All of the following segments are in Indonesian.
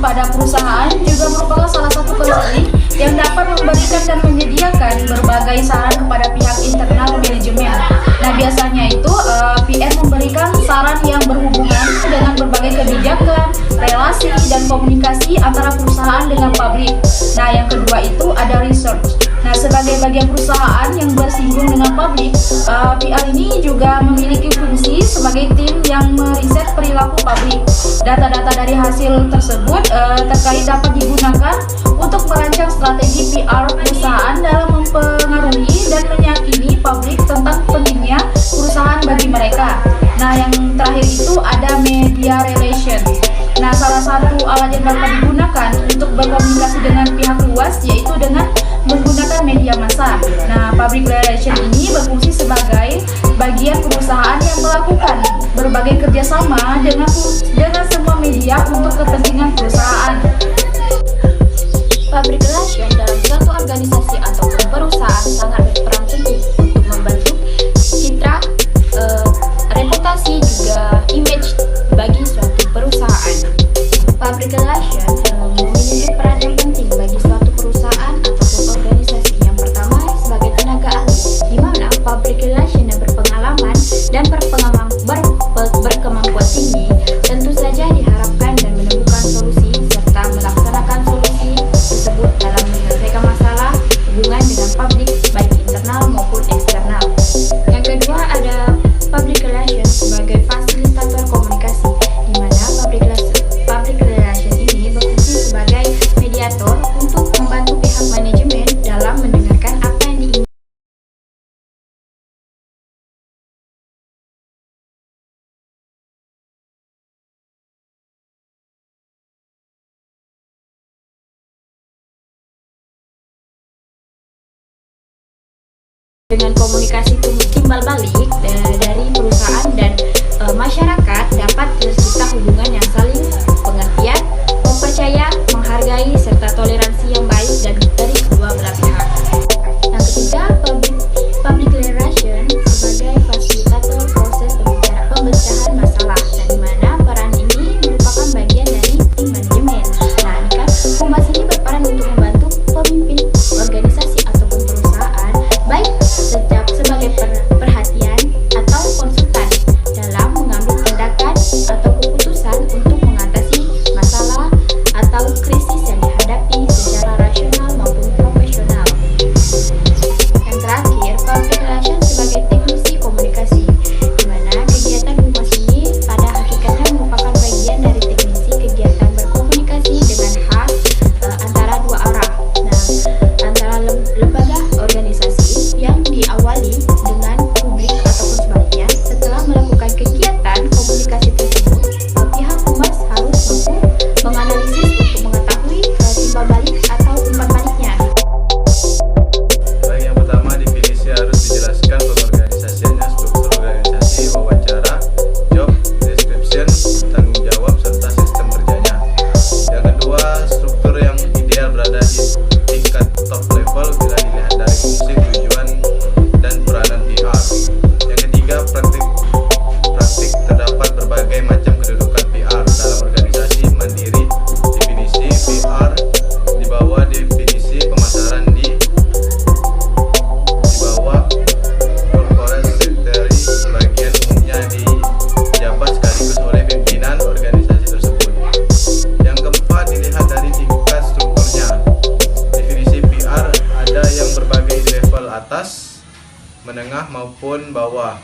pada perusahaan juga merupakan salah satu konseling yang dapat memberikan dan menyediakan berbagai saran kepada pihak internal manajemen. Nah, biasanya itu PM memberikan saran yang berhubungan dengan berbagai kebijakan, relasi, dan komunikasi antara perusahaan dengan publik. Nah, yang kedua itu ada research. Nah, sebagai bagian perusahaan yang bersinggung dengan publik, PR ini juga memiliki fungsi sebagai tim yang meriset perilaku publik. Data-data dari hasil tersebut terkait dapat digunakan untuk merancang strategi PR perusahaan dalam mempengaruhi dan meyakini publik tentang pentingnya perusahaan bagi mereka. Nah, yang terakhir itu ada media relation. Nah, salah satu alat yang dapat digunakan untuk berkomunikasi dengan pihak luas yaitu dengan menggunakan media massa. Nah, public relation ini berfungsi sebagai bagian perusahaan yang melakukan berbagai kerjasama dengan semua media untuk kepentingan perusahaan. Public relation dalam suatu organisasi ataupun perusahaan sangat berperan penting untuk membentuk citra, reputasi, juga image bagi suatu perusahaan. Public relation memiliki peran yang penting bagi suatu perusahaan ataupun organisasi. Yang pertama sebagai tenaga ahli, di mana public relation yang berpengalaman dan berkemampuan tinggi tentu saja diharapkan dan menemukan solusi serta melaksanakan solusi tersebut dalam menyelesaikan masalah hubungan dengan publik baik internal maupun eksternal. Yang kedua ada public relation sebagai fasilitator komunikasi, di mana public relation ini berfungsi sebagai mediator untuk membantu pihak manajemen dalam mendengarkan apa yang diinginkan. Dengan komunikasi timbal balik dari perusahaan dan masyarakat dapat tercipta hubungan yang saling pengertian, mempercaya, menghargai, serta toleransi yang baik dari kedua belah pihak. Yang ketiga, public relation sebagai fasilitator proses pemecahan masalah, dan di mana peran ini merupakan bagian dari tim manajemen. Nah, ini kan humas ini berperan untuk membantu pemimpin organisasi ataupun perusahaan baik sebagai perhatian atau konsultan dalam mengambil tindakan atau keputusan untuk mengatasi masalah atau krisis yang dihadapi secara rasional maupun profesional. Yang terakhir, public relation sebagai teknisi komunikasi, di mana kegiatan humas ini pada hakikatnya merupakan bagian dari teknisi kegiatan berkomunikasi dengan khas antara dua arah. Nah, antara lembaga organisasi yang diawali dengan publik ataupun sebaliknya. Setelah melakukan kegiatan komunikasi tersebut, pihak humas harus mampu menganalisis untuk mengetahui timbal balik atau umpan baliknya. Baik, yang pertama definisi harus dijelaskan pengorganisasiannya, struktur organisasi, wawancara, job description, tanggung jawab, serta sistem kerjanya. Yang kedua, struktur yang ideal berada di tingkat top level bila dilihat dari fungsi, tujuan, dan peranan PR. Yang ketiga, praktik terdapat berbagai macam kedudukan PR dalam organisasi mandiri. Definisi PR di bawah definisi pemasaran di bawah corporate secretary, sebagian umumnya dijabat sekaligus oleh pimpinan organisasi tersebut. Yang keempat, dilihat dari tingkat strukturnya. Definisi PR ada yang berbagai di level atas, menengah maupun bawah,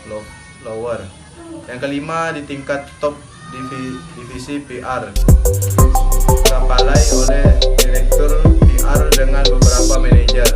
lower. Yang kelima, di tingkat top divisi PR, kapalai oleh direktur PR dengan beberapa manajer.